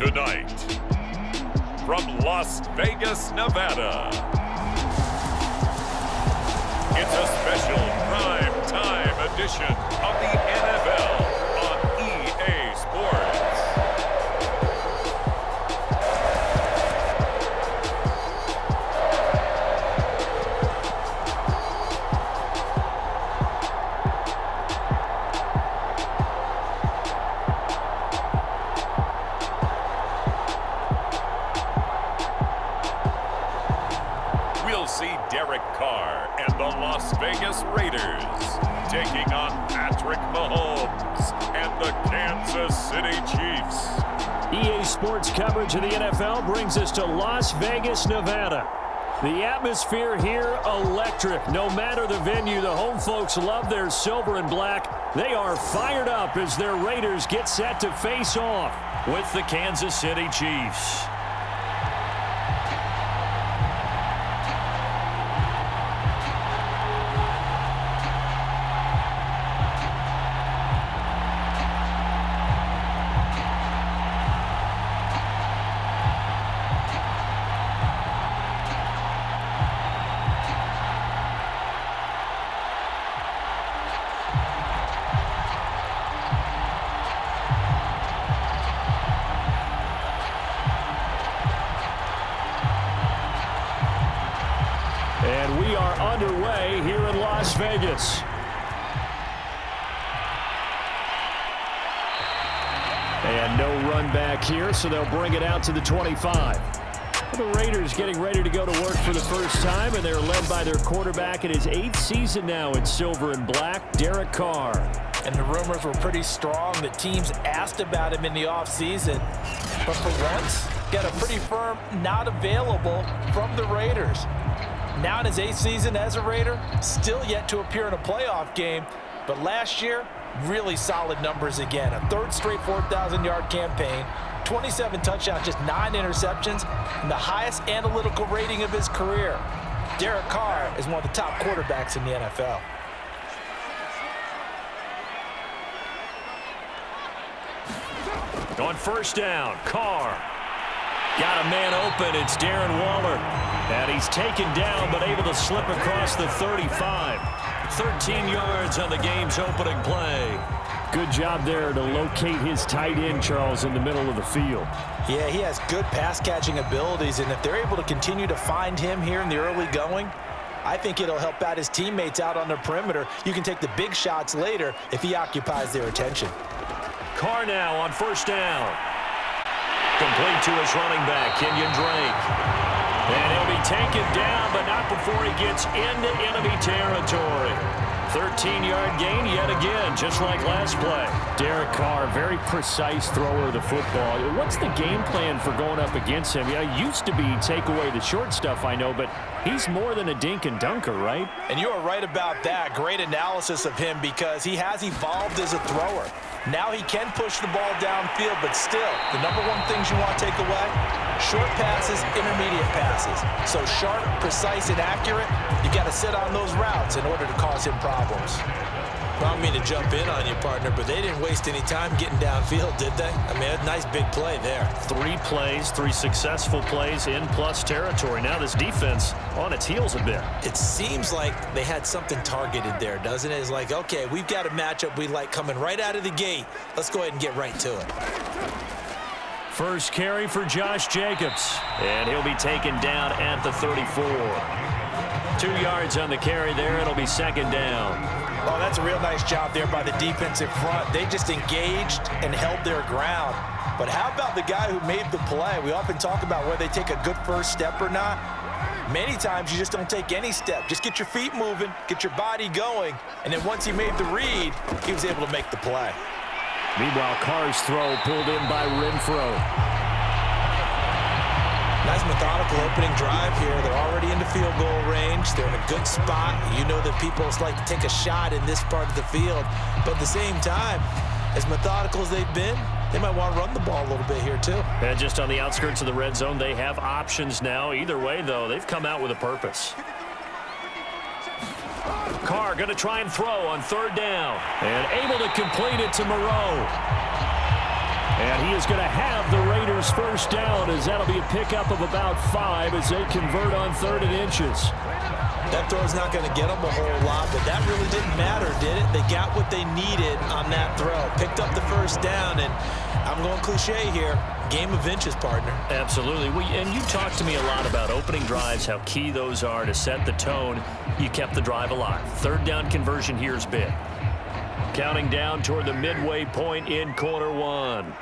Tonight, from Las Vegas, Nevada, it's a special prime time edition of the NFL on EA Sports. Las Vegas Raiders taking on Patrick Mahomes and the Kansas City Chiefs. EA Sports coverage of the NFL brings us to Las Vegas, Nevada. The atmosphere here, electric. No matter the venue, the home folks love their silver and black. They are fired up as their Raiders get set to face off with the Kansas City Chiefs. And we are underway here in Las Vegas. And no run back here, so they'll bring it out to the 25. The Raiders getting ready to go to work for the first time, and they're led by their quarterback in his 8th season now in silver and black, Derek Carr. And the rumors were pretty strong that teams asked about him in the offseason. But for once, got a pretty firm not available from the Raiders. Now in his 8th season as a Raider, still yet to appear in a playoff game. But last year, really solid numbers again. A 3rd straight 4,000-yard campaign, 27 touchdowns, just 9 interceptions, and the highest analytical rating of his career. Derek Carr is one of the top quarterbacks in the NFL. On first down, Carr. Got a man open. It's Darren Waller. And he's taken down, but able to slip across the 35. 13 yards on the game's opening play. Good job there to locate his tight end, Charles, in the middle of the field. Yeah, he has good pass-catching abilities, and if they're able to continue to find him here in the early going, I think it'll help out his teammates out on the perimeter. You can take the big shots later if he occupies their attention. Carr now on first down. Complete to his running back, Kenyon Drake. And he'll be taken down, but not before he gets into enemy territory. 13-yard gain yet again, just like last play. Derek Carr, very precise thrower of the football. What's the game plan for going up against him? Yeah, it used to be take away the short stuff, I know, but he's more than a dink and dunker, right? And you are right about that. Great analysis of him because he has evolved as a thrower. Now he can push the ball downfield, but still, the number one things you want to take away, short passes, intermediate passes. So sharp, precise, and accurate, you got to sit on those routes in order to cause him problems. I don't mean to jump in on you, partner, but they didn't waste any time getting downfield, did they? I mean, a nice big play there. 3 plays, 3 successful plays in plus territory. Now this defense on its heels a bit. It seems like they had something targeted there, doesn't it? It's like, okay, we've got a matchup we like coming right out of the gate. Let's go ahead and get right to it. First carry for Josh Jacobs, and he'll be taken down at the 34. 2 yards on the carry there. It'll be second down. Oh, that's a real nice job there by the defensive front. They just engaged and held their ground. But how about the guy who made the play? We often talk about whether they take a good first step or not. Many times you just don't take any step. Just get your feet moving, get your body going, and then once he made the read, he was able to make the play. Meanwhile, Carr's throw pulled in by Renfro. Nice methodical opening drive here. They're already into field goal range. They're in a good spot. You know that people like to take a shot in this part of the field. But at the same time, as methodical as they've been, they might want to run the ball a little bit here too. And just on the outskirts of the red zone, they have options now. Either way, though, they've come out with a purpose. Carr going to try and throw on third down. And able to complete it to Moreau. And he is going to have the Raiders first down, as that'll be a pickup of about 5 as they convert on 3rd and inches. That throw's not going to get them a whole lot, but that really didn't matter, did it? They got what they needed on that throw. Picked up the first down, and I'm going cliche here. Game of inches, partner. Absolutely. And you talked to me a lot about opening drives, how key those are to set the tone. You kept the drive alive. 3rd down conversion here is big. Counting down toward the midway point in quarter 1.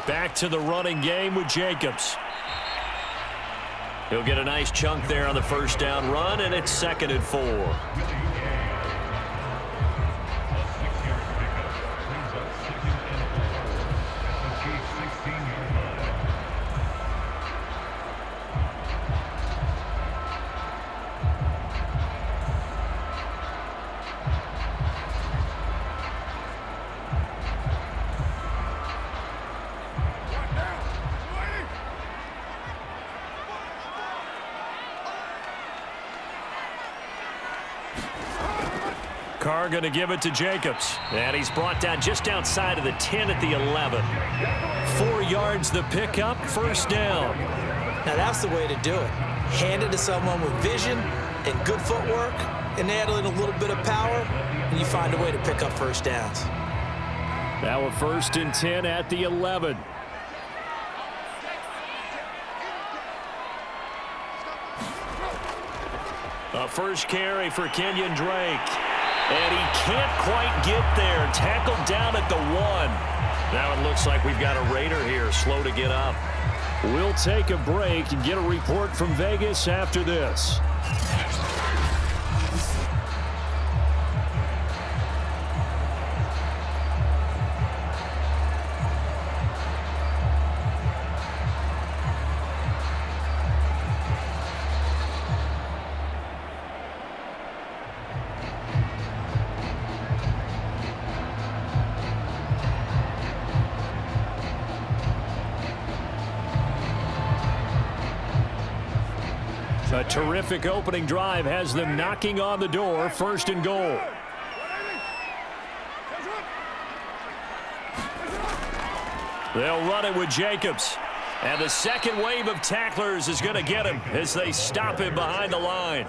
Back to the running game with Jacobs. He'll get a nice chunk there on the first down run, and it's 2nd and 4. Carr going to give it to Jacobs. And he's brought down just outside of the 10 at the 11. 4 yards the pickup, first down. Now that's the way to do it. Hand it to someone with vision and good footwork, and add in a little bit of power, and you find a way to pick up first downs. Now a 1st and 10 at the 11. A first carry for Kenyon Drake. And he can't quite get there. Tackled down at the 1. Now it looks like we've got a Raider here, slow to get up. We'll take a break and get a report from Vegas after this. A terrific opening drive has them knocking on the door. 1st and goal. They'll run it with Jacobs. And the second wave of tacklers is going to get him as they stop him behind the line.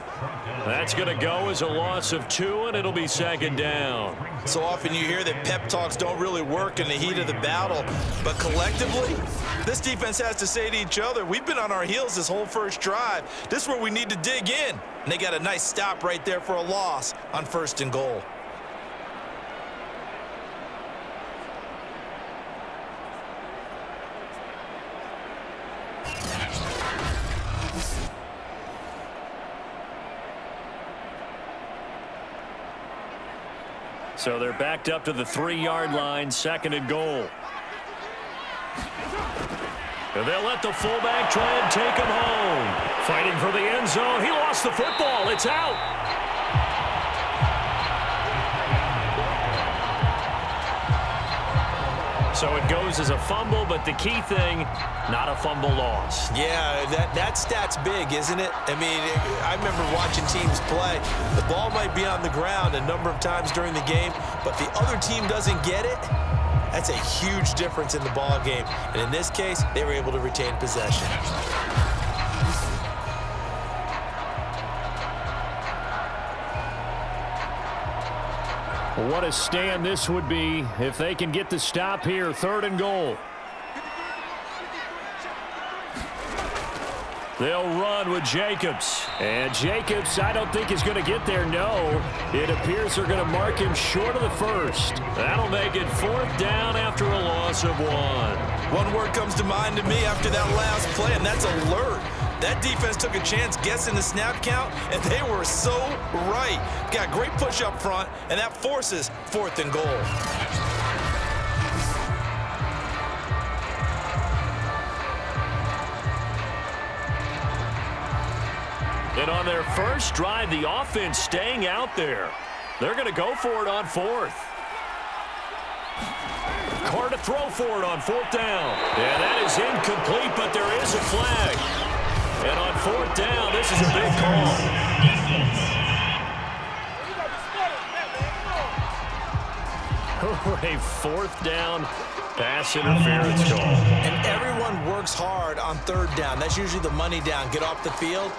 That's going to go as a loss of 2, and it'll be 2nd down. So often you hear that pep talks don't really work in the heat of the battle, but collectively, this defense has to say to each other, we've been on our heels this whole first drive. This is where we need to dig in. And they got a nice stop right there for a loss on 1st and goal. So they're backed up to the 3-yard line, 2nd and goal. And they'll let the fullback try and take him home. Fighting for the end zone. He lost the football. It's out. So it goes as a fumble, but the key thing, not a fumble loss. Yeah, that stat's big, isn't it? I mean, I remember watching teams play. The ball might be on the ground a number of times during the game, but the other team doesn't get it. That's a huge difference in the ball game. And in this case, they were able to retain possession. What a stand this would be if they can get the stop here. 3rd and goal. They'll run with Jacobs. And Jacobs, I don't think is going to get there. No, it appears they're going to mark him short of the 1st. That'll make it 4th down after a loss of 1. One word comes to mind to me after that last play, and that's alert. That defense took a chance guessing the snap count, and they were so right. Got great push up front, and that forces 4th and goal. And on their first drive, the offense staying out there. They're going to go for it on 4th. Carr to throw for it on 4th down. And that is incomplete, but there is a flag. And on 4th down, this is a big call. over a 4th down pass interference call. And everyone works hard on 3rd down. That's usually the money down. Get off the field.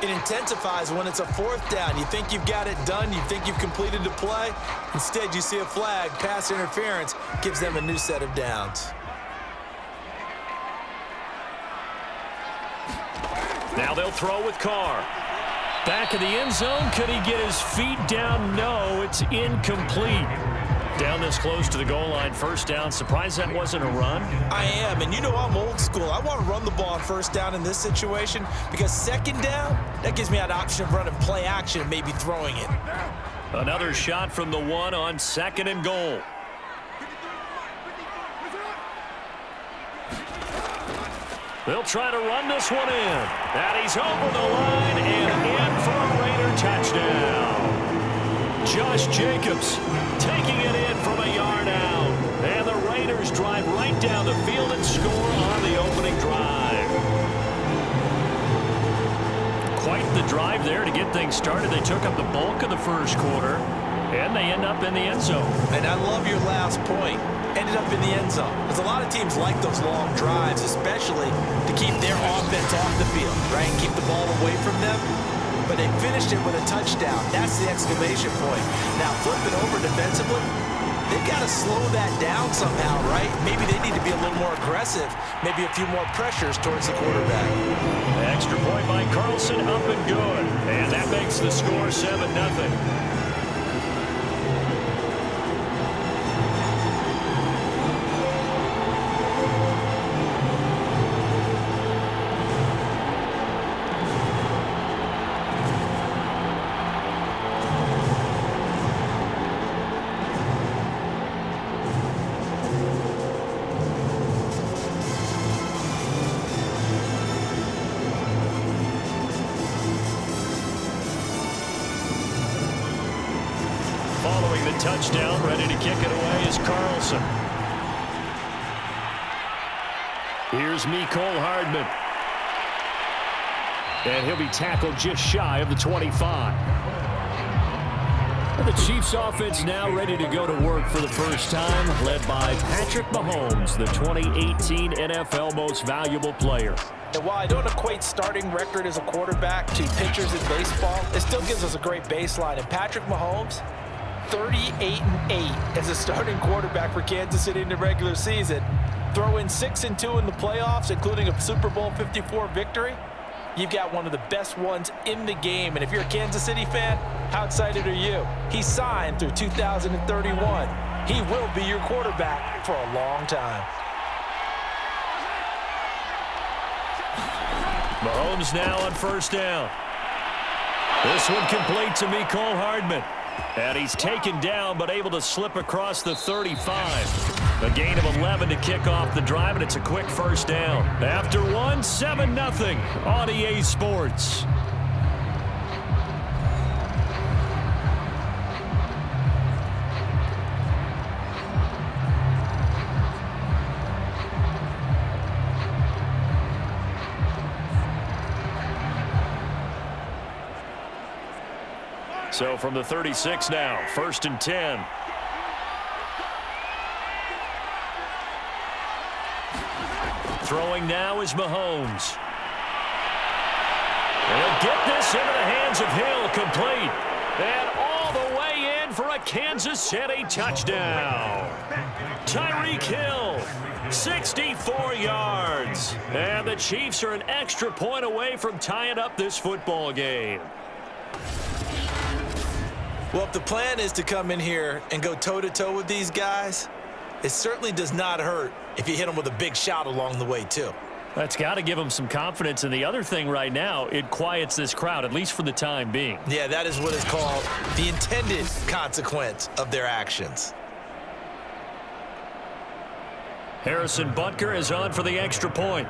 It intensifies when it's a 4th down. You think you've got it done. You think you've completed the play. Instead, you see a flag. Pass interference gives them a new set of downs. Now they'll throw with Carr. Back of the end zone. Could he get his feet down? No, it's incomplete. Down this close to the goal line, 1st down. Surprised that wasn't a run? I am, and you know I'm old school. I want to run the ball on 1st down in this situation because 2nd down, that gives me an option of running play action and maybe throwing it. Another shot from the 1 on 2nd and goal. They'll try to run this one in. And he's over the line and in for a Raider touchdown. Josh Jacobs taking it in from a yard out. And the Raiders drive right down the field and score on the opening drive. Quite the drive there to get things started. They took up the bulk of the 1st quarter, and they end up in the end zone. And I love your last point. Ended up in the end zone. Because a lot of teams like those long drives, especially to keep their offense off the field, right? And keep the ball away from them. But they finished it with a touchdown. That's the exclamation point. Now, flip it over defensively. They've got to slow that down somehow, right? Maybe they need to be a little more aggressive. Maybe a few more pressures towards the quarterback. Extra point by Carlson, up and good. And that makes the score 7-0. Following the touchdown, ready to kick it away is Carlson. Here's Mecole Hardman. And he'll be tackled just shy of the 25. And the Chiefs offense now ready to go to work for the first time, led by Patrick Mahomes, the 2018 NFL Most Valuable Player. And while I don't equate starting record as a quarterback to pitchers in baseball, it still gives us a great baseline. And Patrick Mahomes, 38-8 as a starting quarterback for Kansas City in the regular season. Throw in 6-2 in the playoffs, including a Super Bowl 54 victory. You've got one of the best ones in the game. And if you're a Kansas City fan, how excited are you? He's signed through 2031. He will be your quarterback for a long time. Mahomes now on 1st down. This one complete to Mecole Hardman. And he's taken down, but able to slip across the 35. A gain of 11 to kick off the drive, and it's a quick 1st down. After 7-0 on EA Sports. So from the 36 now, 1st and 10. Throwing now is Mahomes. He'll get this into the hands of Hill, complete. And all the way in for a Kansas City touchdown. Tyreek Hill, 64 yards. And the Chiefs are an extra point away from tying up this football game. Well, if the plan is to come in here and go toe-to-toe with these guys, it certainly does not hurt if you hit them with a big shot along the way, too. That's got to give them some confidence. And the other thing right now, it quiets this crowd, at least for the time being. Yeah, that is what is called the intended consequence of their actions. Harrison Butker is on for the extra point.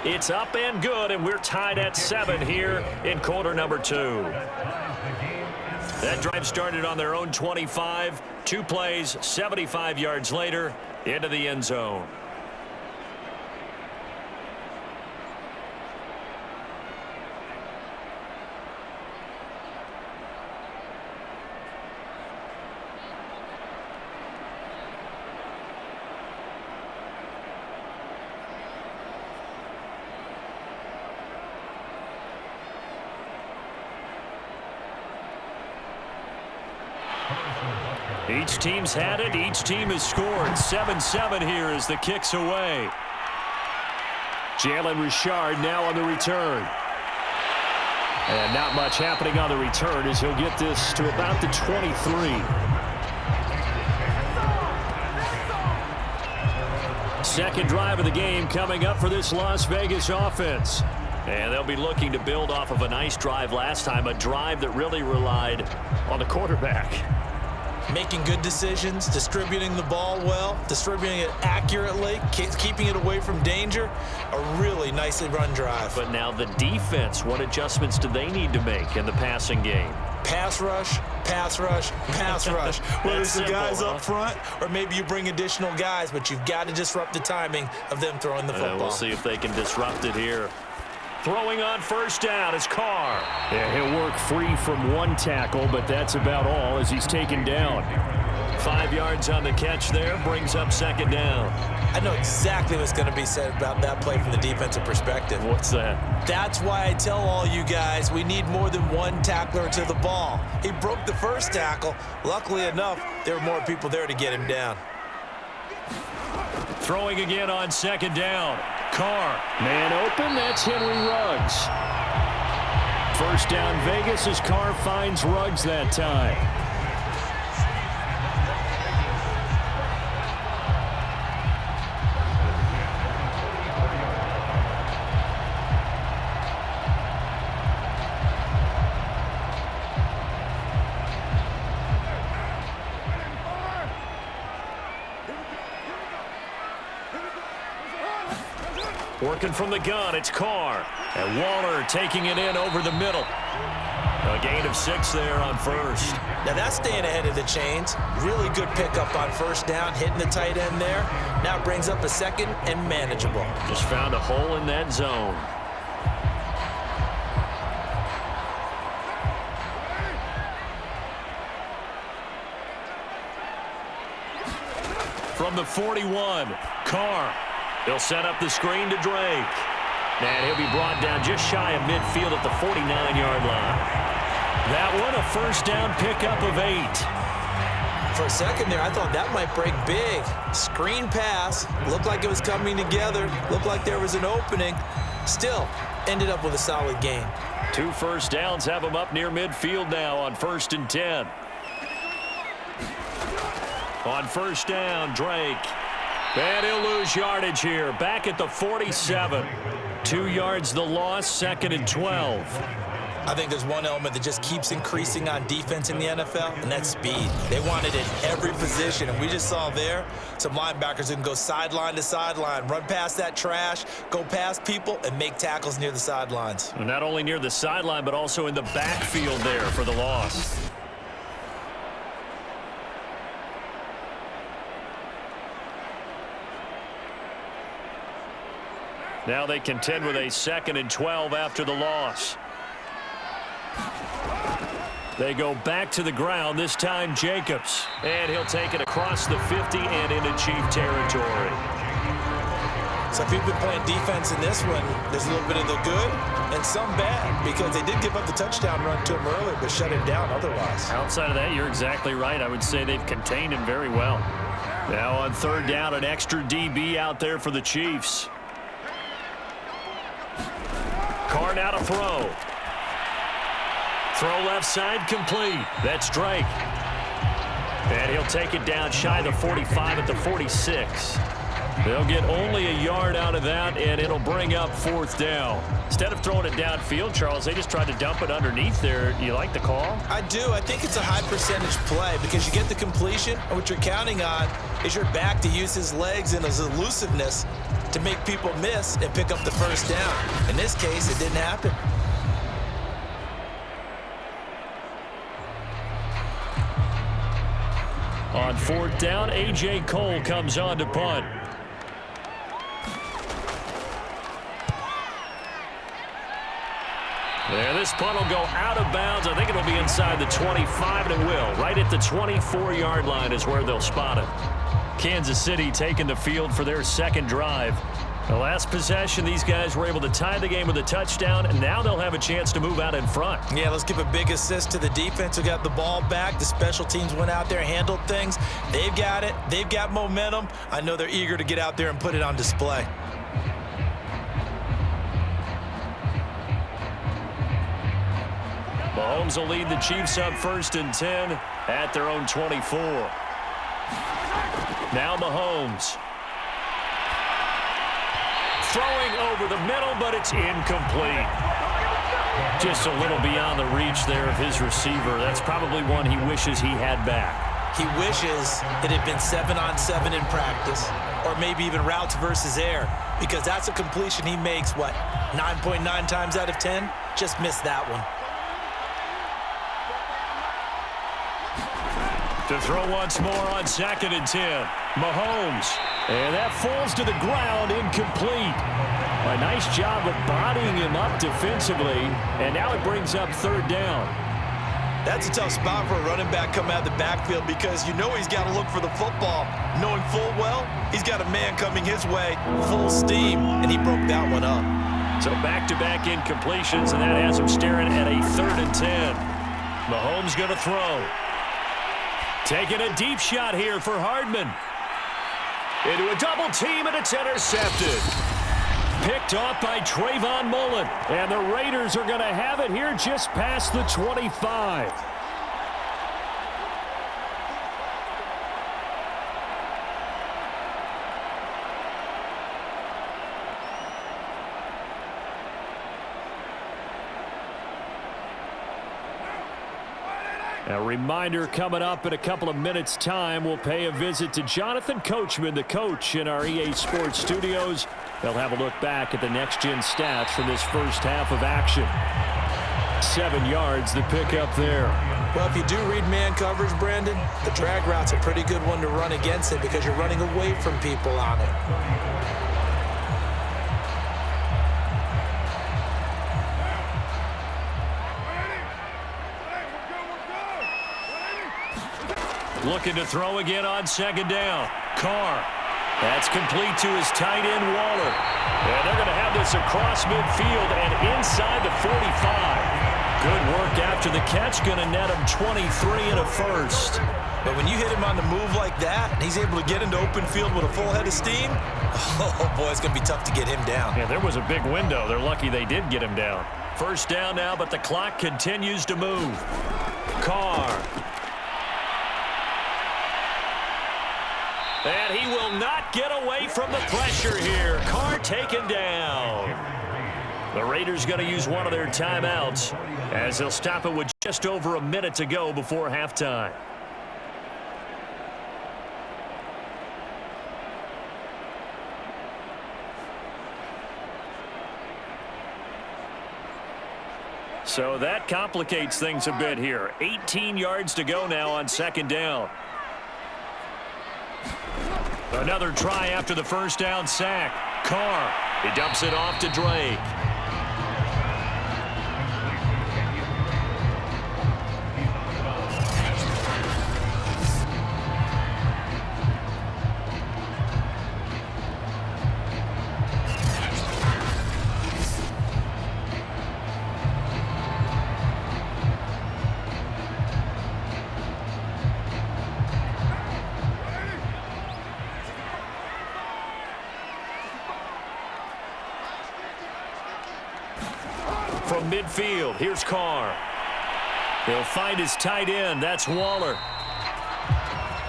It's up and good, and we're tied at 7 here in quarter number 2. That drive started on their own 25. 2 plays, 75 yards later, into the end zone. Each team's had it. Each team has scored. 7-7 here as the kick's away. Jalen Richard now on the return. And not much happening on the return as he'll get this to about the 23. Second drive of the game coming up for this Las Vegas offense. And they'll be looking to build off of a nice drive last time, a drive that really relied on the quarterback. Making good decisions, distributing the ball well, distributing it accurately, keeping it away from danger. A really nicely run drive. But now the defense, what adjustments do they need to make in the passing game? Pass rush, pass rush, pass rush. Whether it's the guys up front or maybe you bring additional guys, but you've got to disrupt the timing of them throwing the football. We'll see if they can disrupt it here. Throwing on first down is Carr. Yeah, he'll work free from one tackle, but that's about all as he's taken down. 5 yards on the catch there, brings up second down. I know exactly what's going to be said about that play from the defensive perspective. What's that? That's why I tell all you guys we need more than one tackler to the ball. He broke the first tackle. Luckily enough, there were more people there to get him down. Throwing again on second down. Carr. Man open, that's Henry Ruggs. First down Vegas as Carr finds Ruggs that time. Working from the gun, it's Carr. And Waller taking it in over the middle. A gain of 6 there on first. Now that's staying ahead of the chains. Really good pickup on first down, hitting the tight end there. Now it brings up a second and manageable. Just found a hole in that zone. From the 41, Carr. He'll set up the screen to Drake. And he'll be brought down just shy of midfield at the 49-yard line. That one, a first down pickup of 8. For a second there, I thought that might break big. Screen pass. Looked like it was coming together. Looked like there was an opening. Still, ended up with a solid gain. 2 first downs have him up near midfield now on 1st and 10. On first down, Drake. And he'll lose yardage here. Back at the 47. 2 yards the loss, 2nd and 12. I think there's one element that just keeps increasing on defense in the NFL, and that's speed. They want it in every position, and we just saw there some linebackers who can go sideline to sideline, run past that trash, go past people, and make tackles near the sidelines. And not only near the sideline, but also in the backfield there for the loss. Now they contend with a 2nd and 12 after the loss. They go back to the ground, this time Jacobs. And he'll take it across the 50 and into Chief territory. So if you've been playing defense in this one, there's a little bit of the good and some bad, because they did give up the touchdown run to him earlier, but shut him down otherwise. Outside of that, you're exactly right. I would say they've contained him very well. Now on 3rd down, an extra DB out there for the Chiefs. Carr now to throw. Throw left side complete. That's Drake. And he'll take it down shy of the 45 at the 46. They'll get only a yard out of that, and it'll bring up 4th down. Instead of throwing it downfield, Charles, they just tried to dump it underneath there. You like the call? I do. I think it's a high percentage play because you get the completion, and what you're counting on is your back to use his legs and his elusiveness to make people miss and pick up the first down. In this case, it didn't happen. On 4th down, A.J. Cole comes on to punt. There, this punt will go out of bounds. I think it'll be inside the 25, and it will. Right at the 24-yard line is where they'll spot it. Kansas City taking the field for their 2nd drive. The last possession, these guys were able to tie the game with a touchdown, and now they'll have a chance to move out in front. Yeah, let's give a big assist to the defense who got the ball back. The special teams went out there, handled things. They've got it. They've got momentum. I know they're eager to get out there and put it on display. Mahomes will lead the Chiefs up 1st and 10 at their own 24. Now Mahomes. Throwing over the middle, but it's incomplete. Just a little beyond the reach there of his receiver. That's probably one he wishes he had back. He wishes it had been 7-on-7 in practice, or maybe even routes versus air, because that's a completion he makes, 9.9 times out of 10? Just missed that one. To throw once more on 2nd and 10. Mahomes. And that falls to the ground, incomplete. A nice job of bodying him up defensively, and now it brings up 3rd down. That's a tough spot for a running back coming out of the backfield because you know he's got to look for the football, knowing full well he's got a man coming his way, full steam, and he broke that one up. So back-to-back incompletions, and that has him staring at a 3rd and 10. Mahomes going to throw. Taking a deep shot here for Hardman. Into a double team, and it's intercepted. Picked off by Trayvon Mullen. And the Raiders are going to have it here just past the 25. A reminder coming up in a couple of minutes' time. We'll pay a visit to Jonathan Coachman, the coach in our EA Sports studios. They'll have a look back at the next-gen stats from this first half of action. 7 yards the pick up there. Well, if you do read man coverage, Brandon, the drag route's a pretty good one to run against it because you're running away from people on it. Looking to throw again on 2nd down. Carr. That's complete to his tight end, Waller. And they're going to have this across midfield and inside the 45. Good work after the catch. Going to net him 23 and a first. But when you hit him on the move like that, and he's able to get into open field with a full head of steam, oh, boy, it's going to be tough to get him down. Yeah, there was a big window. They're lucky they did get him down. 1st down now, but the clock continues to move. Carr. And he will not get away from the pressure here. Carr taken down. The Raiders going to use one of their timeouts as they'll stop it with just over a minute to go before halftime. So that complicates things a bit here. 18 yards to go now on 2nd down. Another try after the 1st down sack. Carr. He dumps it off to Drake. From midfield, here's Carr. He'll find his tight end. That's Waller.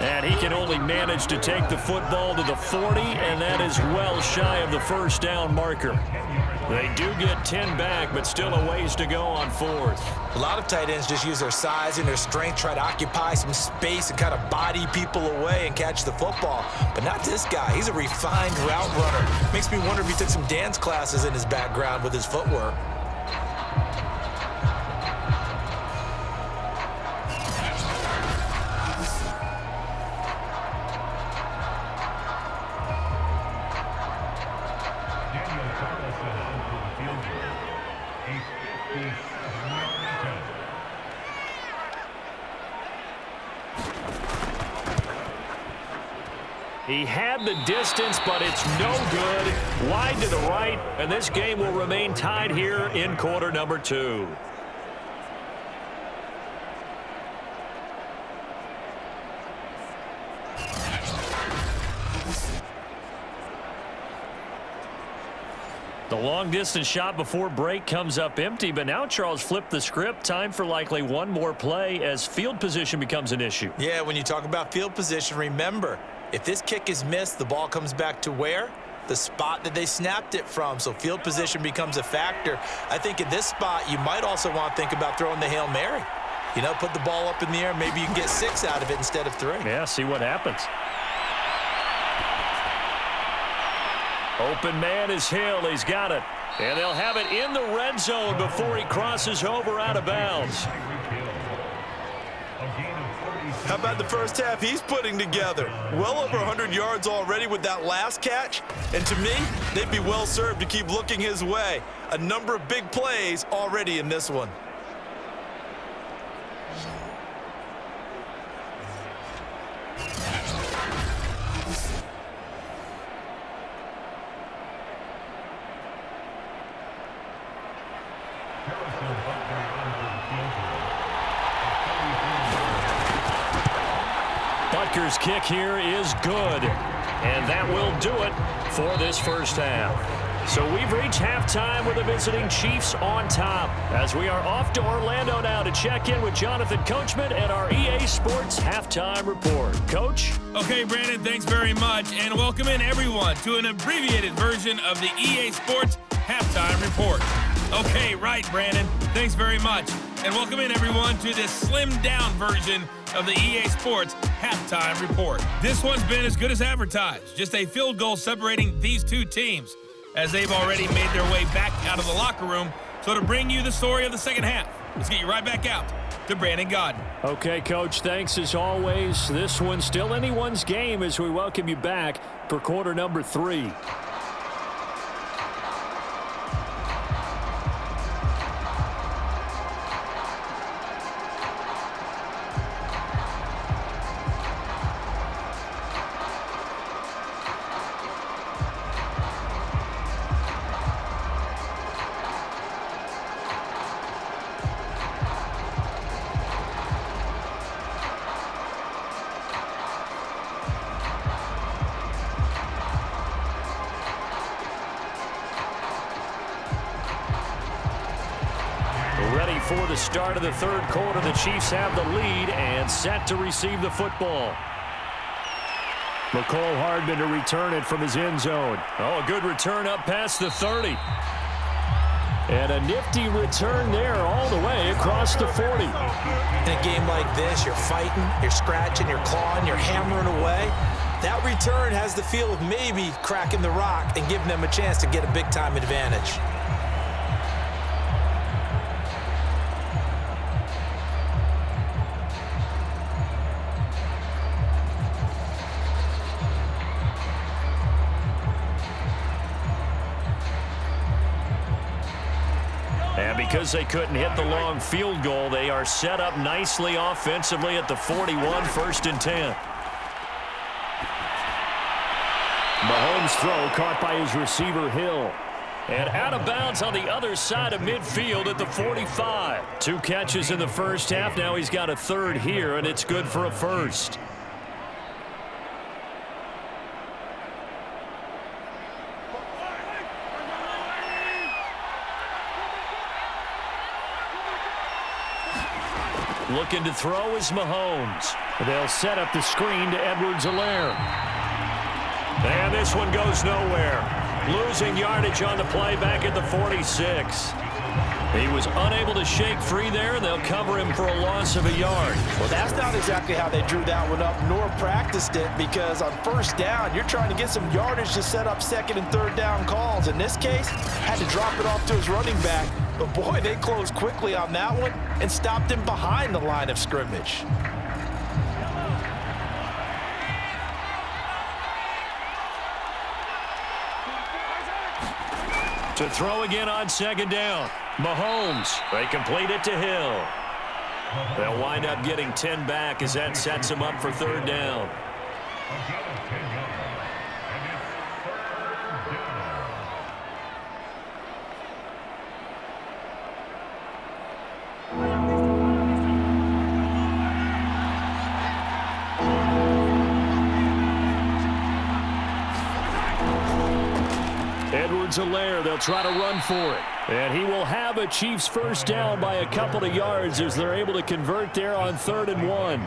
And he can only manage to take the football to the 40, and that is well shy of the 1st down marker. They do get 10 back, but still a ways to go on 4th. A lot of tight ends just use their size and their strength, try to occupy some space and kind of body people away and catch the football. But not this guy. He's a refined route runner. Makes me wonder if he took some dance classes in his background with his footwork. He had the distance, but it's no good. Wide to the right, and this game will remain tied here in quarter number 2. The long-distance shot before break comes up empty, but now Charles flipped the script. Time for likely one more play as field position becomes an issue. Yeah, when you talk about field position, remember, if this kick is missed, the ball comes back to where? The spot that they snapped it from. So field position becomes a factor. I think in this spot, you might also want to think about throwing the Hail Mary. You know, put the ball up in the air. Maybe you can get 6 out of it instead of 3. Yeah, see what happens. Open man is Hill. He's got it. And they'll have it in the red zone before he crosses over out of bounds. How about the first half he's putting together? Well over 100 yards already with that last catch. And to me, they'd be well served to keep looking his way. A number of big plays already in this one. Butker's kick here is good, and that will do it for this first half. So we've reached halftime with the visiting Chiefs on top as we are off to Orlando now to check in with Jonathan Coachman at our EA Sports Halftime Report. Coach? Okay, Brandon, thanks very much, and welcome in everyone to an abbreviated version of the EA Sports Halftime Report. Okay, right, Brandon, thanks very much, and welcome in everyone to this slimmed-down version of the EA Sports Halftime Report. This one's been as good as advertised, just a field goal separating these two teams, as they've already made their way back out of the locker room. So to bring you the story of the second half, let's get you right back out to Brandon Godden. Okay, Coach, thanks as always. This one's still anyone's game as we welcome you back for quarter number 3. Ready for the start of the third quarter. The Chiefs have the lead and set to receive the football. McCole Hardman to return it from his end zone. Oh, a good return up past the 30. And a nifty return there all the way across the 40. In a game like this, you're fighting, you're scratching, you're clawing, you're hammering away. That return has the feel of maybe cracking the rock and giving them a chance to get a big-time advantage. And because they couldn't hit the long field goal, they are set up nicely offensively at the 41, 1st and 10. Mahomes' throw caught by his receiver, Hill. And out of bounds on the other side of midfield at the 45. 2 catches in the first half. Now he's got a third here, and it's good for a first. Looking to throw is Mahomes. They'll set up the screen to Edwards-Helaire. And this one goes nowhere. Losing yardage on the play back at the 46. He was unable to shake free there, and they'll cover him for a loss of a yard. Well, that's not exactly how they drew that one up, nor practiced it, because on first down, you're trying to get some yardage to set up second and third down calls. In this case, had to drop it off to his running back. But, boy, they closed quickly on that one and stopped him behind the line of scrimmage. To throw again on second down. Mahomes. They complete it to Hill. They'll wind up getting 10 back as that sets them up for third down. Edwards-Helaire, they'll try to run for it. And he will have a Chiefs first down by a couple of yards as they're able to convert there on 3rd and 1.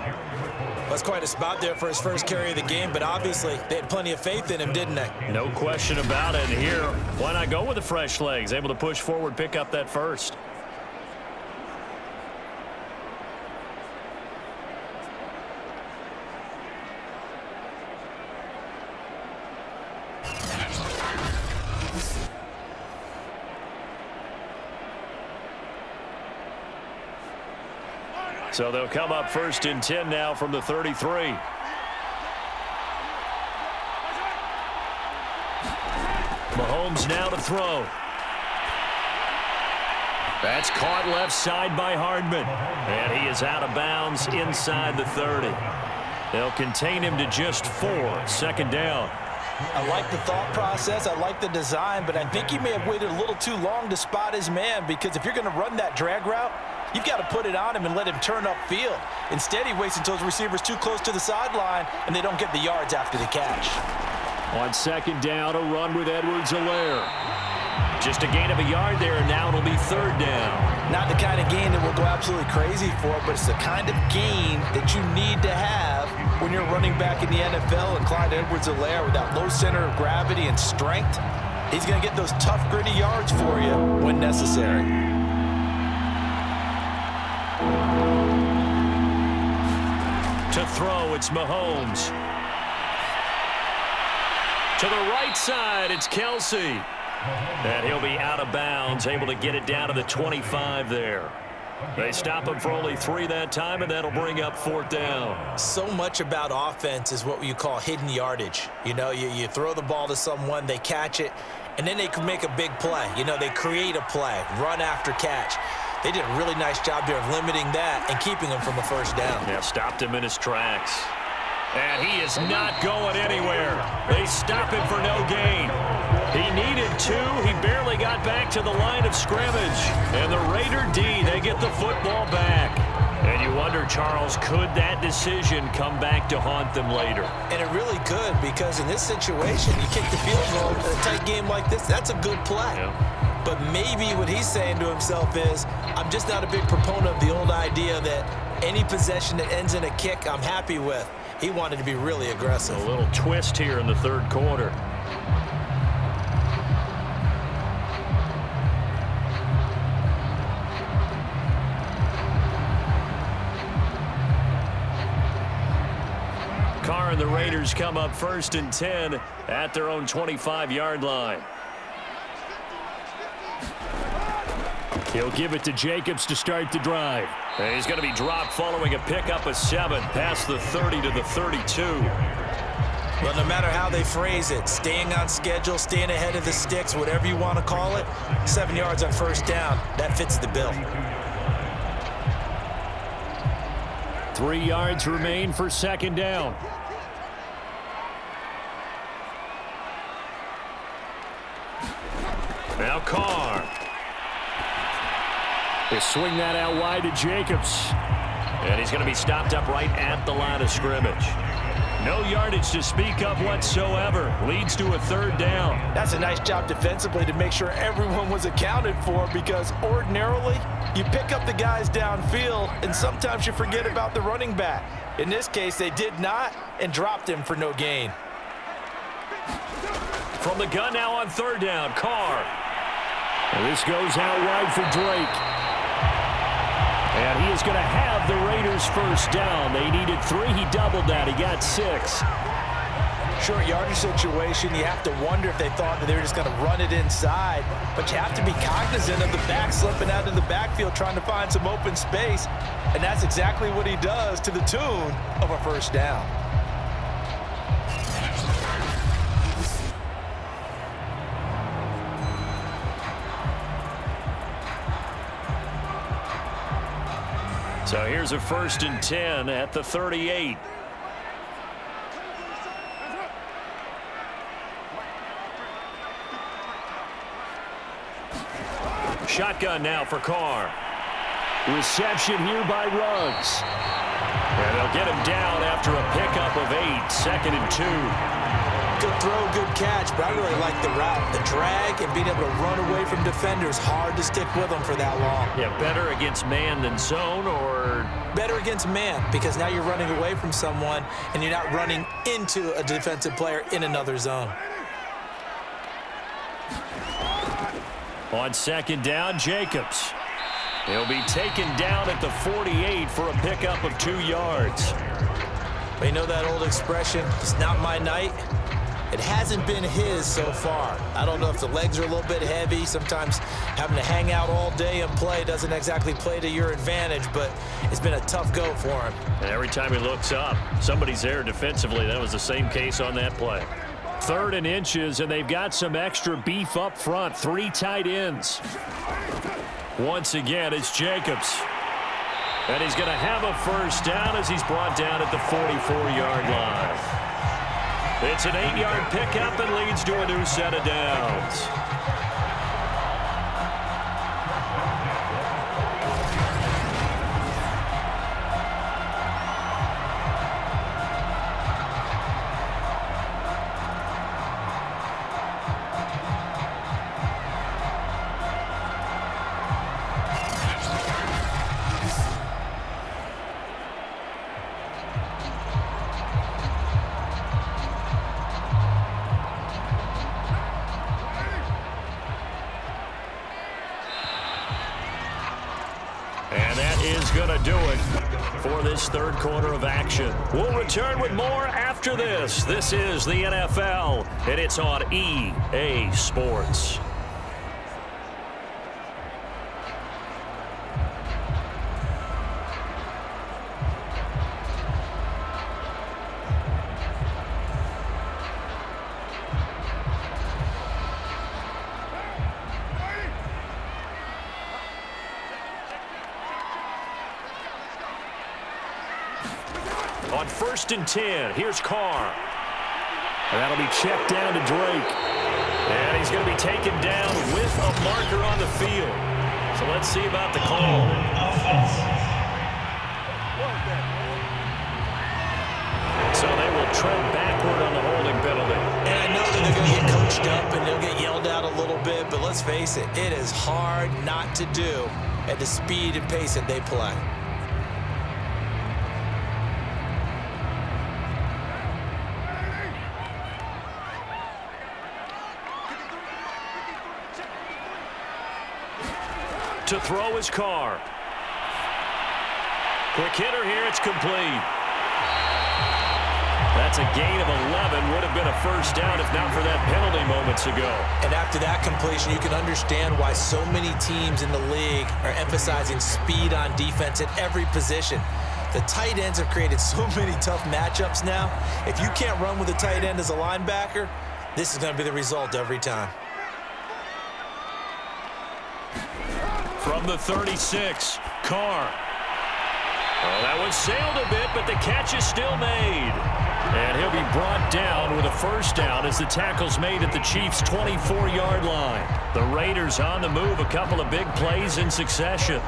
That's quite a spot there for his first carry of the game, but obviously they had plenty of faith in him, didn't they? No question about it. And here, why not go with the fresh legs? Able to push forward, pick up that first. So they'll come up 1st and 10 now from the 33. Mahomes now to throw. That's caught left side by Hardman. And he is out of bounds inside the 30. They'll contain him to just 4. 2nd down. I like the thought process. I like the design, but I think he may have waited a little too long to spot his man, because if you're going to run that drag route, you've got to put it on him and let him turn upfield. Instead, he waits until his receiver's too close to the sideline, and they don't get the yards after the catch. On 2nd down, a run with Edwards-Helaire. Just a gain of a yard there, and now it'll be 3rd down. Not the kind of gain that we'll go absolutely crazy for, but it's the kind of gain that you need to have when you're running back in the NFL. And Clyde Edwards-Helaire, with that low center of gravity and strength, he's going to get those tough, gritty yards for you when necessary. To throw, it's Mahomes. To the right side, it's Kelsey. And he'll be out of bounds, able to get it down to the 25 there. They stop him for only 3 that time, and that'll bring up 4th down. So much about offense is what you call hidden yardage. You know, you throw the ball to someone, they catch it, and then they can make a big play. You know, they create a play, run after catch. They did a really nice job there of limiting that and keeping him from a first down. Yeah, stopped him in his tracks. And he is not going anywhere. They stop him for no gain. He needed 2. He barely got back to the line of scrimmage. And the Raider D, they get the football back. And you wonder, Charles, could that decision come back to haunt them later? And it really could, because in this situation, you kick the field goal in a tight game like this, that's a good play. Yeah. But maybe what he's saying to himself is, I'm just not a big proponent of the old idea that any possession that ends in a kick, I'm happy with. He wanted to be really aggressive. A little twist here in the 3rd quarter. Carr and the Raiders come up 1st and 10 at their own 25-yard line. He'll give it to Jacobs to start the drive. And he's going to be dropped following a pickup of 7 past the 30 to the 32. Well, no matter how they phrase it, staying on schedule, staying ahead of the sticks, whatever you want to call it, 7 yards on 1st down, that fits the bill. 3 yards remain for 2nd down. Now Carr. They swing that out wide to Jacobs. And he's going to be stopped up right at the line of scrimmage. No yardage to speak of whatsoever. Leads to a 3rd down. That's a nice job defensively to make sure everyone was accounted for, because ordinarily you pick up the guys downfield and sometimes you forget about the running back. In this case, they did not and dropped him for no gain. From the gun now on 3rd down, Carr. And this goes out wide for Drake. And he is going to have the Raiders first down. They needed 3. He doubled that. He got 6. Short yardage situation, you have to wonder if they thought that they were just going to run it inside. But you have to be cognizant of the back slipping out of the backfield trying to find some open space. And that's exactly what he does, to the tune of a first down. So here's a 1st and 10 at the 38. shotgun now for Carr. Reception here by Ruggs. And they'll get him down after a pickup of 8, 2nd and 2. Good throw, good catch, but I really like the route. The drag and being able to run away from defenders, hard to stick with them for that long. Yeah, better against man than zone, or? Better against man, because now you're running away from someone and you're not running into a defensive player in another zone. On 2nd down, Jacobs. He'll be taken down at the 48 for a pickup of 2 yards. But you know that old expression, it's not my night? It hasn't been his so far. I don't know if the legs are a little bit heavy. Sometimes having to hang out all day and play doesn't exactly play to your advantage, but it's been a tough go for him. And every time he looks up, somebody's there defensively. That was the same case on that play. 3rd and inches, and they've got some extra beef up front. 3 tight ends. Once again, it's Jacobs. And he's going to have a first down as he's brought down at the 44-yard line. It's an 8-yard pickup and leads to a new set of downs. And that is going to do it for this 3rd quarter of action. We'll return with more after this. This is the NFL, and it's on EA Sports. On 1st and 10, here's Carr. And that'll be checked down to Drake. And he's going to be taken down with a marker on the field. So let's see about the call. So they will tread backward on the holding penalty. And I know that they're going to get coached up and they'll get yelled out a little bit, but let's face it, it is hard not to do at the speed and pace that they play. To throw his Carr. Quick hitter here, it's complete. That's a gain of 11. Would have been a first down if not for that penalty moments ago. And after that completion, you can understand why so many teams in the league are emphasizing speed on defense at every position. The tight ends have created so many tough matchups now. If you can't run with a tight end as a linebacker, this is going to be the result every time. From the 36, Carr. Oh, that one sailed a bit, but the catch is still made. And he'll be brought down with a first down as the tackle's made at the Chiefs' 24-yard line. The Raiders on the move, a couple of big plays in succession.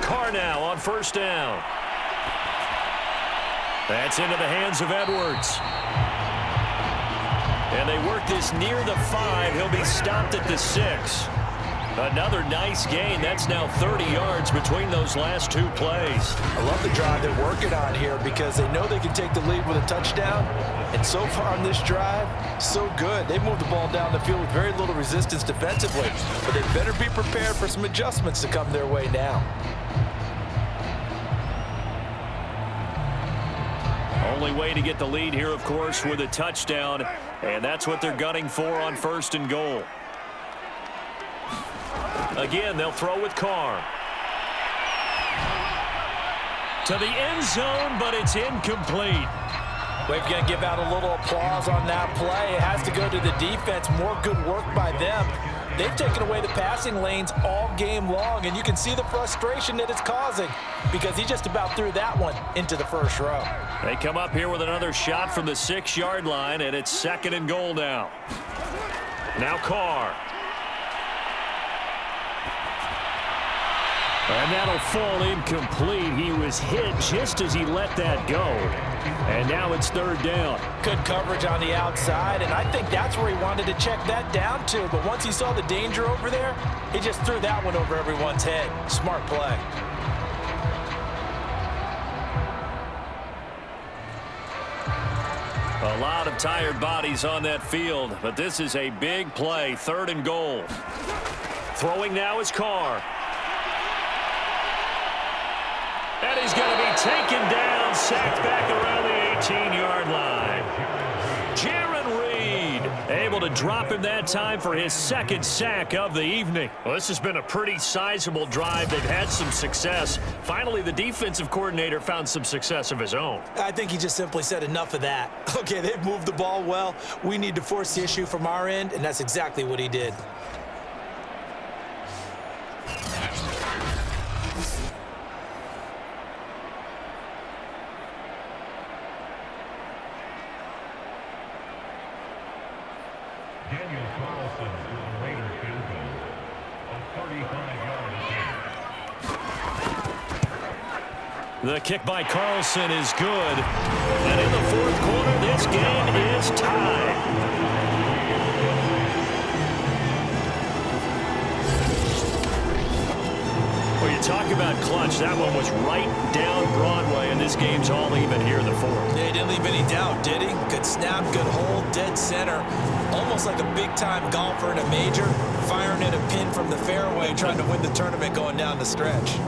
Carr now on first down. That's into the hands of Edwards. And they work this near the 5. He'll be stopped at the 6. Another nice gain. That's now 30 yards between those last 2 plays. I love the drive they're working on here because they know they can take the lead with a touchdown. And so far on this drive, so good. They moved the ball down the field with very little resistance defensively. But they better be prepared for some adjustments to come their way now. Only way to get the lead here, of course, with a touchdown. And that's what they're gunning for on 1st and goal. Again, they'll throw with Carr. To the end zone, but it's incomplete. We're going to give out a little applause on that play. It has to go to the defense. More good work by them. they've taken away the passing lanes all game long, and you can see the frustration that it's causing because he just about threw that one into the first row. They come up here with another shot from the 6-yard line, and it's 2nd and goal now. Now Carr. And that'll fall incomplete. He was hit just as he let that go. And now it's 3rd down. Good coverage on the outside, and I think that's where he wanted to check that down to. But once he saw the danger over there, he just threw that one over everyone's head. Smart play. A lot of tired bodies on that field, but this is a big play. 3rd and goal. Throwing now is Carr. And he's going to be taken down, sacked back around the 18-yard line. Jaron Reed able to drop him that time for his 2nd sack of the evening. Well, this has been a pretty sizable drive. They've had some success. Finally, the defensive coordinator found some success of his own. I think he just simply said enough of that. Okay, they've moved the ball well. We need to force the issue from our end, and that's exactly what he did. The kick by Carlson is good. And in the 4th quarter, this game is tied. Well, you talk about clutch. That one was right down Broadway, and this game's all even here in the 4th. Yeah, he didn't leave any doubt, did he? Good snap, good hold, dead center. Almost like a big-time golfer in a major, firing in a pin from the fairway, trying to win the tournament going down the stretch.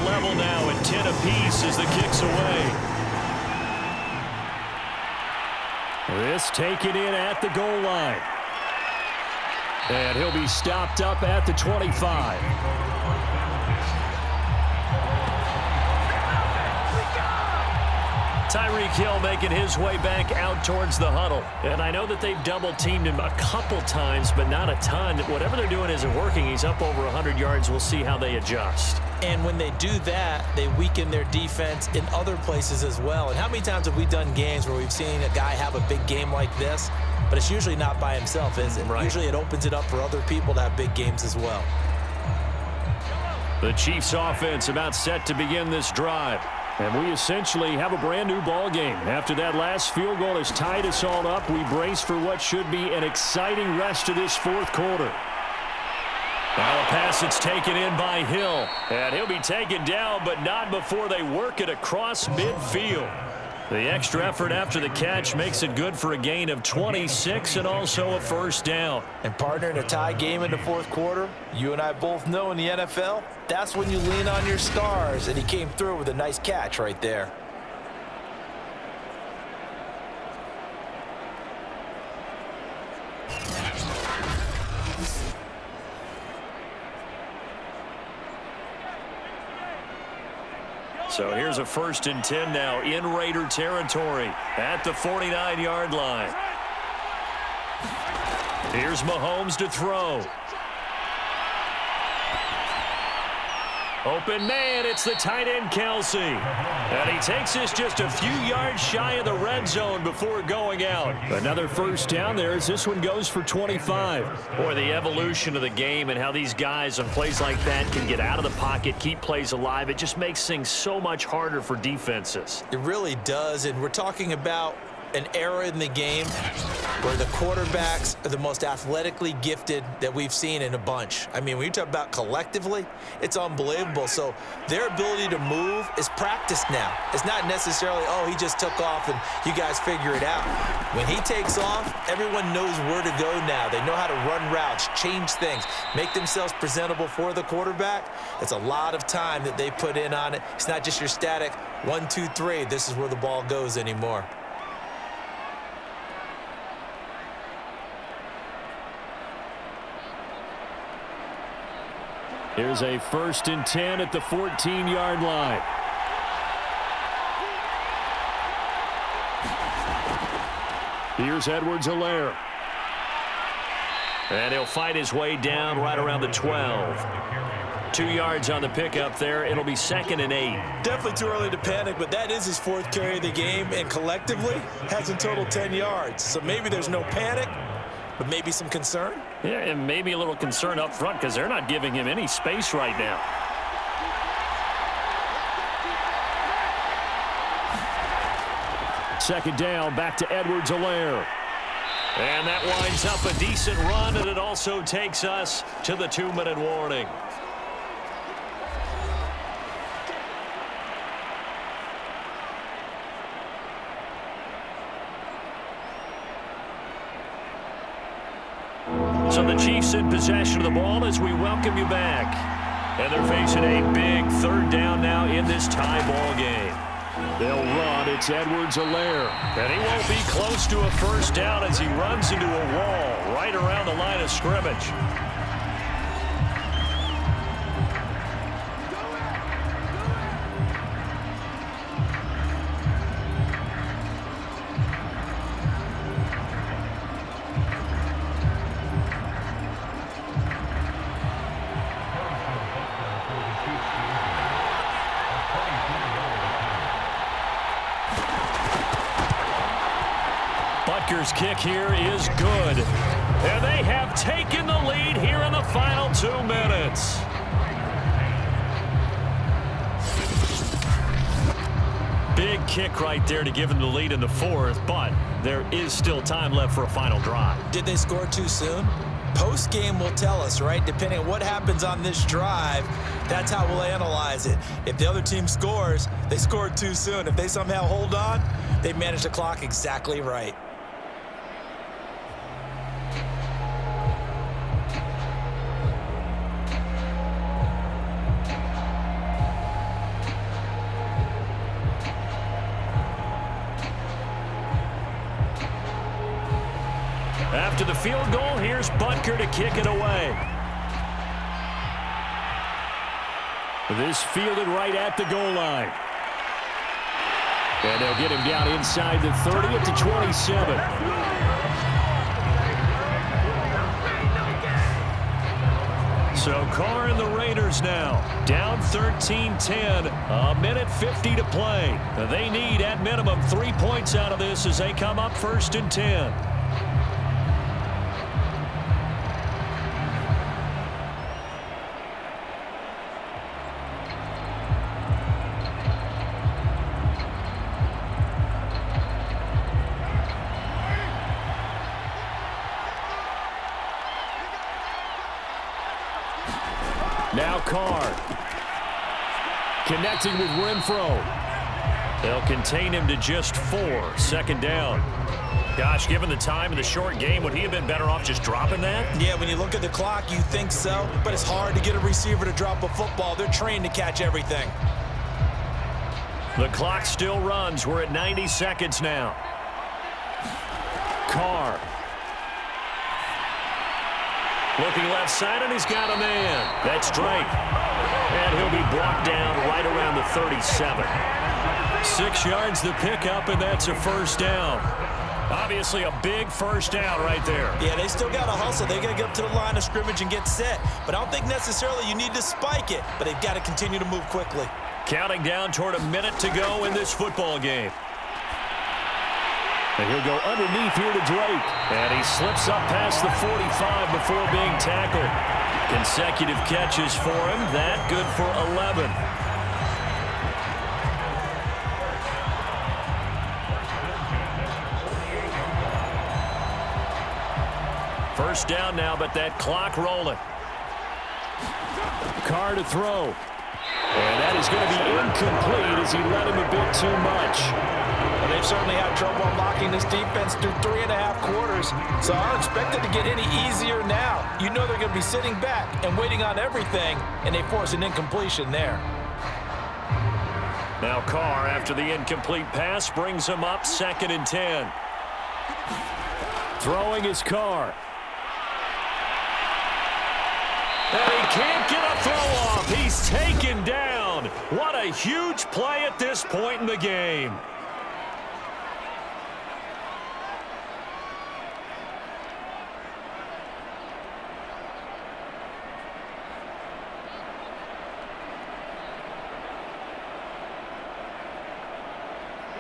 Level now at 10 apiece as the kick's away. This taken in at the goal line. And he'll be stopped up at the 25. Tyreek Hill making his way back out towards the huddle. And I know that they've double-teamed him a couple times, but not a ton. Whatever they're doing isn't working. He's up over 100 yards. We'll see how they adjust. And when they do that, they weaken their defense in other places as well. And how many times have we done games where we've seen a guy have a big game like this, but it's usually not by himself, is it? Right. Usually it opens it up for other people to have big games as well. The Chiefs offense about set to begin this drive. And we essentially have a brand new ball game. After that last field goal has tied us all up, we brace for what should be an exciting rest of this 4th quarter. Now a pass that's taken in by Hill. And he'll be taken down, but not before they work it across midfield. The extra effort after the catch makes it good for a gain of 26 and also a 1st down. And partner, in a tie game in the 4th quarter, you and I both know in the NFL, that's when you lean on your stars, and he came through with a nice catch right there. So here's a 1st and 10 now in Raider territory at the 49-yard line. Here's Mahomes to throw. Open man, it's the tight end, Kelsey. And he takes this just a few yards shy of the red zone before going out. Another 1st down there as this one goes for 25. Boy, the evolution of the game and how these guys on plays like that can get out of the pocket, keep plays alive, it just makes things so much harder for defenses. It really does, and we're talking about an era in the game where the quarterbacks are the most athletically gifted that we've seen in a bunch. I mean, when you talk about collectively, it's unbelievable. So their ability to move is practiced now. It's not necessarily, oh, he just took off and you guys figure it out. When he takes off, everyone knows where to go now. They know how to run routes, change things, make themselves presentable for the quarterback. It's a lot of time that they put in on it. It's not just your static 1, 2, 3. This is where the ball goes anymore. Here's a 1st and 10 at the 14-yard line. Here's Edwards-Helaire. And he'll fight his way down right around the 12. 2 yards on the pickup there. It'll be 2nd and 8. Definitely too early to panic, but that is his 4th carry of the game, and collectively has in total 10 yards. So maybe there's no panic, but maybe some concern. Yeah, and maybe a little concern up front because they're not giving him any space right now. Second down, back to Edwards-Helaire. And that winds up a decent run, and it also takes us to the 2-minute warning. So the Chiefs in possession of the ball as we welcome you back. And they're facing a big 3rd down now in this tie ball game. They'll run. It's Edwards-Helaire. And he won't be close to a 1st down as he runs into a wall right around the line of scrimmage. Butker's kick here is good. And they have taken the lead here in the final 2 minutes. Big kick right there to give them the lead in the 4th, but there is still time left for a final drive. Did they score too soon? Post-game will tell us, right? Depending on what happens on this drive, that's how we'll analyze it. If the other team scores, they scored too soon. If they somehow hold on, they managed the clock exactly right. After the field goal, here's Butker to kick it away. This fielded right at the goal line. And they'll get him down inside the 30 at the 27. So Carr and the Raiders now down 13-10, a minute 50 to play. They need at minimum 3 points out of this as they come up 1st and 10. Now Carr connecting with Renfro. They'll contain him to just 4. 2nd down. Gosh, given the time of the short game, would he have been better off just dropping that? Yeah, when you look at the clock, you think so, but it's hard to get a receiver to drop a football. They're trained to catch everything. The clock still runs. We're at 90 seconds now. Carr. Looking left side, and he's got a man. That's Drake. And he'll be blocked down right around the 37. 6 yards the pickup, and that's a 1st down. Obviously a big 1st down right there. Yeah, they still got to hustle. They got to get up to the line of scrimmage and get set. But I don't think necessarily you need to spike it, but they've got to continue to move quickly. Counting down toward a minute to go in this football game. And he'll go underneath here to Drake. And he slips up past the 45 before being tackled. Consecutive catches for him. That good for 11. First down now, but that clock rolling. Carr to throw. And that is going to be incomplete as he led him a bit too much. Well, they've certainly had trouble unlocking this defense through 3.5 quarters, so I don't expect it to get any easier now. You know they're going to be sitting back and waiting on everything, and they force an incompletion there. Now Carr, after the incomplete pass, brings him up 2nd and 10. Throwing his Carr. And he can't get a throw off. He's taken down. What a huge play at this point in the game.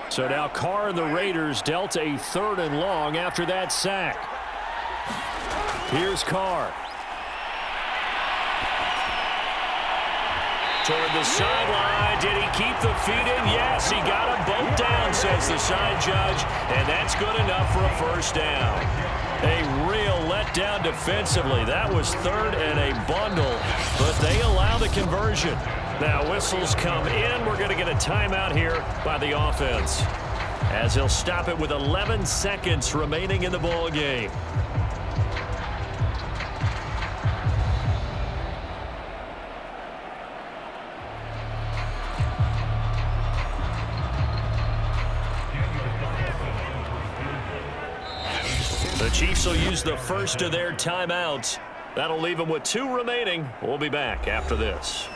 So now Carr and the Raiders dealt a 3rd and long after that sack. Here's Carr. Toward the sideline. Did he keep the feet in? Yes, he got them both down, says the side judge. And that's good enough for a 1st down. A real letdown defensively. That was 3rd and a bundle, but they allow the conversion. Now whistles come in. We're going to get a timeout here by the offense, as he'll stop it with 11 seconds remaining in the ball game. The Chiefs will use the first of their timeouts. That'll leave them with 2 remaining. We'll be back after this.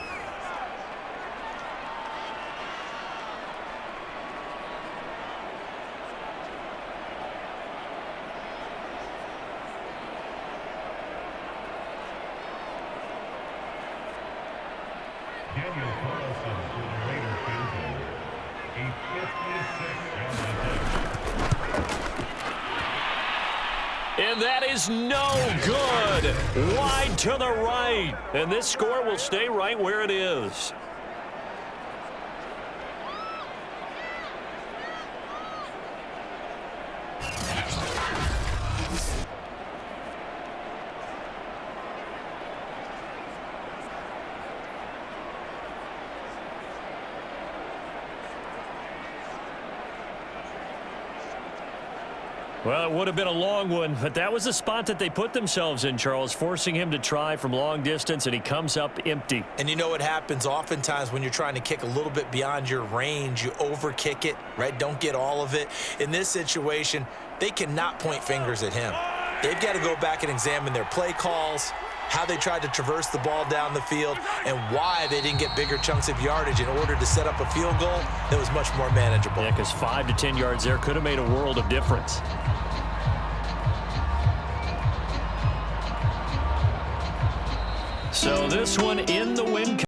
And that is no good. Wide to the right. And this score will stay right where it is. Well, it would have been a long one, but that was the spot that they put themselves in, Charles, forcing him to try from long distance, and he comes up empty. And you know what happens oftentimes when you're trying to kick a little bit beyond your range, you overkick it, right? Don't get all of it. In this situation, they cannot point fingers at him. They've got to go back and examine their play calls, how they tried to traverse the ball down the field, and why they didn't get bigger chunks of yardage in order to set up a field goal that was much more manageable. Yeah, because 5 to 10 yards there could have made a world of difference. So this one in the win.